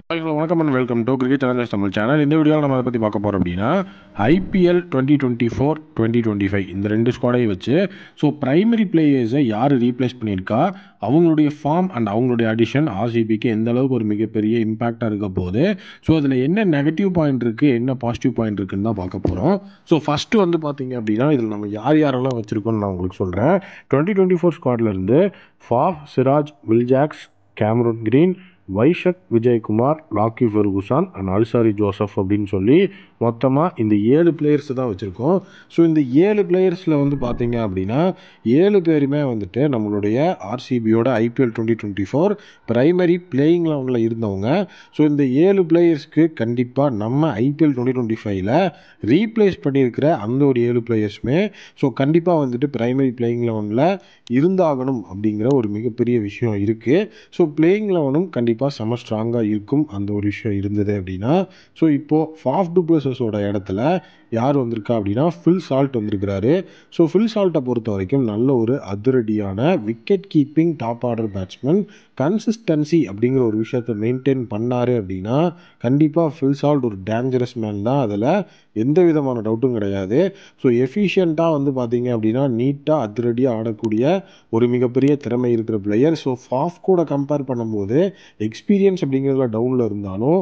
வணக்கம் and welcome to cricket Challengers Tamil channel. இந்த வீடியோவில் நம்ம அதை பற்றி பார்க்க போகிறோம் அப்படின்னா IPL 2024-2025 இந்த ரெண்டு ஸ்குவாடையும் வச்சு பிரைமரி பிளேயர்ஸை யார் ரீப்ளேஸ் பண்ணியிருக்கா, அவங்களுடைய ஃபார்ம் அண்ட் அவங்களுடைய அடிஷன் RCBக்கு எந்த அளவுக்கு ஒரு மிகப்பெரிய இம்பாக்டாக இருக்க போகுது, அதில் என்ன நெகட்டிவ் பாயிண்ட் இருக்குது, என்ன பாசிட்டிவ் பாயிண்ட் இருக்குன்னு தான் பார்க்க போகிறோம். ஃபஸ்ட்டு பார்த்தீங்க அப்படின்னா இதில் நம்ம யாரெல்லாம் வச்சுருக்கோன்னு நான் உங்களுக்கு சொல்கிறேன். 2024 ஸ்குவாட்லேருந்து Faf, Siraj, Will Jacks, Cameron Green, Vyshak Vijaykumar, Lockie Ferguson and Alzarri Joseph அப்படின்னு சொல்லி மொத்தமாக இந்த 7 பிளேயர்ஸ் தான் வச்சுருக்கோம். இந்த 7 பிளேயர்ஸில் பார்த்தீங்க அப்படின்னா 7 பேருமே நம்மளுடைய RCBயோட IPL 2024 பிரைமரி பிளேயிங் லெவனில் இருந்தவங்க. இந்த 7 பிளேயர்ஸ்க்கு கண்டிப்பாக நம்ம IPL 2025ல் ரீப்ளேஸ் பண்ணியிருக்கிற அந்த ஒரு 7 பிளேயர்ஸுமே கண்டிப்பாக பிரைமரி பிளேயிங் லெவனில் இருந்தாகணும் அப்படிங்கிற ஒரு மிகப்பெரிய விஷயம் இருக்குது. பிளேயிங் லெவனும் கண்டிப்பாக செம ஸ்ட்ராங்காக இருக்கும் அந்த ஒரு விஷயம் இருந்தது அப்படின்னா. இப்போது ஃபாஃப் டு பிளஸஸோட இடத்துல யார் வந்திருக்கா அப்படின்னா ஃபில் சால்ட் வந்திருக்கிறாரு. ஃபில் சால்ட்டை பொறுத்த வரைக்கும் நல்ல ஒரு அதிரடியான wicket keeping top order batsman. Consistency அப்படிங்கிற ஒரு விஷயத்தை மெயின்டைன் பண்ணார் அப்படின்னா கண்டிப்பாக ஃபில் சால்ட் ஒரு டேஞ்சரஸ் மேன் தான், அதில் எந்த விதமான டவுட்டும் கிடையாது. எஃபிஷியண்ட்டாக பார்த்தீங்க அப்படின்னா நீட்டாக அதிரடியாக ஆடக்கூடிய ஒரு மிகப்பெரிய திறமை இருக்கிற பிளேயர். ஃபாஃப் கூட கம்பேர் பண்ணும்போது எக்ஸ்பீரியன்ஸ் அப்படிங்கிறதுல டவுனில் இருந்தாலும்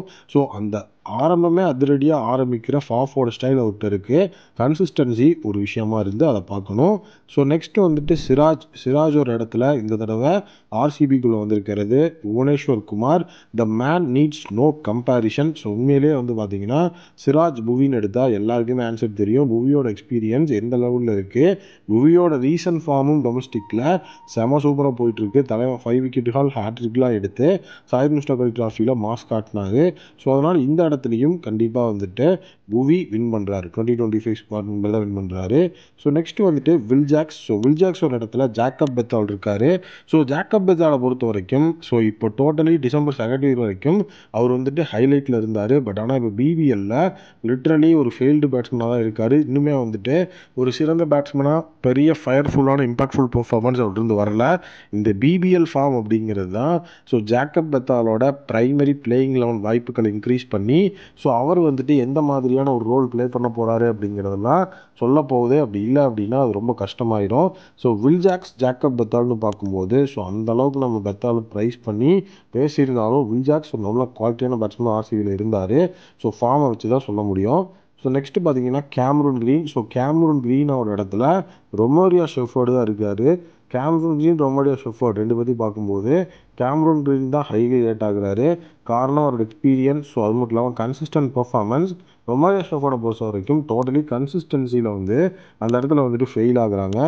அந்த ஆரம்பமே அதிரடியாக ஆரம்பிக்கிற ஃபாஃபோட ஸ்டைல் அவுட் இருக்குது. கன்சிஸ்டன்சி ஒரு விஷயமா இருந்து அதை பார்க்கணும். நெக்ஸ்ட்டு சிராஜோட இடத்துல இந்த தடவை RCBக்குள்ளே வந்திருக்கிறது Bhuvneshwar Kumar. The man needs no comparison. உண்மையிலேயே பார்த்தீங்கன்னா சிராஜ் புவின்னு எடுத்தால் எல்லாருக்குமே ஆன்சர் தெரியும். புவியோட எக்ஸ்பீரியன்ஸ் எந்த லெவலில் இருக்குது, புவியோட ரீசன்ட் ஃபார்மும் டொமஸ்டிக்கில் செம சூப்பராக போயிட்டுருக்கு. தலைவன் 5 விக்கெட்டுகள் ஹேட்ரிக்லாம் எடுத்து சாயித் முஸ்டாக் அலி டிராஃபியில் மாஸ் காட்டினாரு. அதனால் இந்த இடத்துலையும் கண்டிப்பாக புவி வின் பண்ணுறாரு. 2025 ஸ்குவாட் மெம்பர் தான் வின் பண்ணுறாரு. Next Will Jacks. வில் ஜாக்ஸோட இடத்துல ஜாக்கப் பெத்தால் இருக்கார். ஜாக்கப் பெத்தாலை பொறுத்த வரைக்கும் இப்போ டோட்டலி டிசம்பர் 2 வரைக்கும் அவர் ஹைலைட்டில் இருந்தார். பட் ஆனால் இப்போ BBLல லிட்ரலி ஒரு ஃபெயில்டு பேட்ஸ்மேனாக தான் இருக்கார். இன்னுமே ஒரு சிறந்த பேட்ஸ்மேனாக பெரிய ஃபயர்ஃபுல்லான இம்பாக்ட்ஃபுல் பெர்ஃபார்மன்ஸ் அவர்கிட்ட வரல. இந்த BBL ஃபார்ம் அப்படிங்கிறது தான் ஜாக்கப் பெத்தாலோட பிரைமரி பிளேயிங் லெவன் வாய்ப்புகளை இன்க்ரீஸ் பண்ணி அவர் எந்த மாதிரியான ஒரு ரோல் ப்ளே பண்ண போகிறாரு அப்படிங்கிறதெல்லாம் சொல்ல போகுது. அப்படி இல்லை அப்படின்னா அது ரொம்ப கஷ்டமாயிடும். வில் ஜாக்ஸ், ஜாக்கப் பெத்தால்னு பார்க்கும்போது அந்த அளவுக்கு நம்ம பெத்தால் ப்ரைஸ் பண்ணி பேசியிருந்தாலும் வில் ஜாக்ஸ் ஒரு நல்ல குவாலிட்டியான பேட்ஸ்மேன் RCBயில் இருந்தார். ஃபார்மை வச்சு தான் சொல்ல முடியும். நெக்ஸ்ட்டு பார்த்தீங்கன்னா கேமரூன் கிரீன். கேமரூன் கிரீனோட இடத்துல ரொமோரியா ஷெஃபர்டு தான் இருக்கார். கேமரூன் கிரீன், ரொமோரியா ஷெஃபர்ட் ரெண்டு பற்றி பார்க்கும்போது கேமரூன் கிரீன் தான் ஹைலி ரேட் ஆகுறாரு. காரணம் அவரோட எக்ஸ்பீரியன்ஸ். அது மட்டும் இல்லாமல் கன்சிஸ்டன்ட் பர்ஃபார்மன்ஸ். ரொமோரியா ஷெஃபர்டை பொறுத்த வரைக்கும் டோட்டலி கன்சிஸ்டன்சியில் அந்த இடத்துல ஃபெயில் ஆகுறாங்க.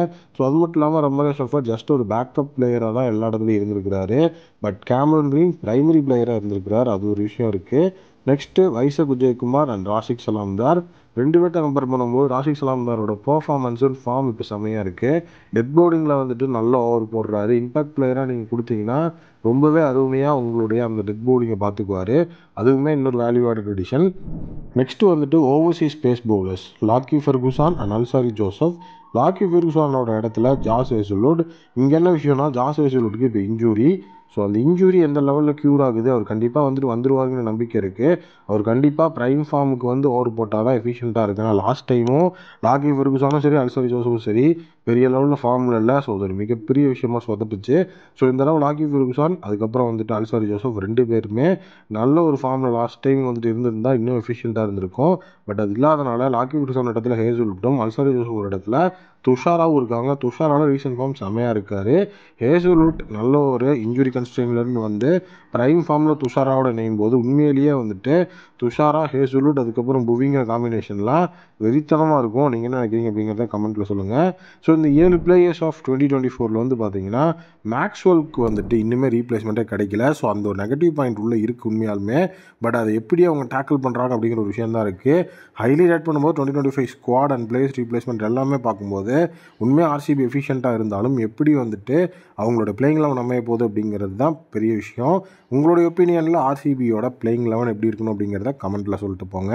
அது மட்டும் இல்லாமல் ரொமோரியா ஷெஃபர்ட் ஜஸ்ட் ஒரு பேக்கப் பிளேயராக தான் எல்லா இடத்துலையும் இருந்திருக்கிறாரு. பட் கேமரூன் கிரீன் பிரைமரி பிளேயராக இருந்திருக்கிறார். அது ஒரு விஷயம் இருக்குது. Next வைஷக் Vijayakumar and Rashik சலாம்தார். ரெண்டு பேர்ட்ட கம்பேர் பண்ணும்போது ராஷிக் சலாம்தாரோட பர்ஃபார்மன்ஸும் ஃபார்ம் இப்போ செம்மையாக இருக்குது. டெத் பவுலிங்கில் நல்ல ஓவர் போடுறாரு. இம்பாக்ட் பிளேயராக நீங்கள் கொடுத்தீங்கன்னா ரொம்பவே அருமையாக உங்களுடைய அந்த டெத் பவுலிங்கை பார்த்துக்குவார். அதுவுமே இன்னொரு value added edition. Next overseas pace bowlers Lockie Ferguson and Alzarri Joseph. Lockie ஃபெர்குசனோட இடத்துல ஜாஸ் ஹேசல்வுட். இங்கே என்ன விஷயம்னா ஜாஸ் ஹேசல்வுட்க்கு இப்போ இன்ஜூரி. அந்த இன்ஜூரி எந்த லெவலில் க்யூர் ஆகுது, அவர் கண்டிப்பாக வந்துருவாருங்கிற நம்பிக்கை இருக்குது. அவர் கண்டிப்பாக ப்ரைம் ஃபார்முக்கு ஓவர் போட்டால் தான் எஃபிஷியண்ட்டாக இருக்குது. ஆனால் லாஸ்ட் டைமும் லாக்கி ஃபெர்குசனும் சரி அல்சாரி ஜோசப்பும் சரி பெரிய லெவலில் ஃபார்மில் இல்லை. அது ஒரு மிகப்பெரிய விஷயமா சொதப்பிச்சு. இந்த தடவை லாக்கி ஃபெர்குசன் அதுக்கப்புறம் அல்சாரி ஜோசப் ரெண்டு பேருமே நல்ல ஒரு ஃபார்மில் லாஸ்ட் டைம் இருந்திருந்தால் இன்னும் எஃபிஷியண்ட்டாக இருந்திருக்கும். பட் அது இல்லாதனால லாக்கி ஃபெர்குசன் இடத்துல ஹேசல்வுட்டும் அல்சாரி ஜோசப் ஒரு இடத்துல துஷாராவும் இருக்காங்க. துஷாரான ரீசன்ட் ஃபார்ம் செம்மையாக இருக்கார். ஹேசல்வுட் நல்ல ஒரு இன்ஜுரி கன்ஸ்ட்ரெயின்லேருந்து ப்ரைம் ஃபார்மில் துஷாராவோட இணையும் போது உண்மையிலேயே துஷாரா, ஹேசல்வுட் அதுக்கப்புறம் புவிங்கிற காம்பினேஷன்லாம் வெறித்தனமாக இருக்கும். நீங்கள் என்ன நினைக்கிறீங்க அப்படிங்கிறத கமெண்ட்டில் சொல்லுங்கள். இந்த 7 பிளேயர்ஸ் ஆஃப் 2024 பார்த்தீங்கன்னா மேக்ஸ்வெல்க்கு இன்னுமே ரீப்ளேஸ்மெண்ட்டே கிடைக்கல. அந்த ஒரு நெகட்டிவ் பாயிண்ட் உள்ளே இருக்குது உண்மையாலுமே. பட் அதை எப்படி அவங்க டேக்கிள் பண்ணுறாங்க அப்படிங்கிற ஒரு விஷயம் தான் இருக்குது. ஹைலி ரேட் பண்ணும்போது 2025 ஸ்குவாட் அண்ட் பிளேயர்ஸ் ரீப்ளேஸ்மெண்ட் எல்லாமே பார்க்கும்போது உண்மையாக RCB எஃபிஷியண்ட்டாக இருந்தாலும் எப்படி அவங்களோட பிளேயிங் லெவன் அமைய போகுது அப்படிங்கிறது தான் பெரிய விஷயம். உங்களுடைய ஒப்பீனியனில் RCBயோட பிளேயிங் லெவன் எப்படி இருக்கணும் அப்படிங்கிறத கமெண்ட்டில் சொல்லிட்டு போங்க.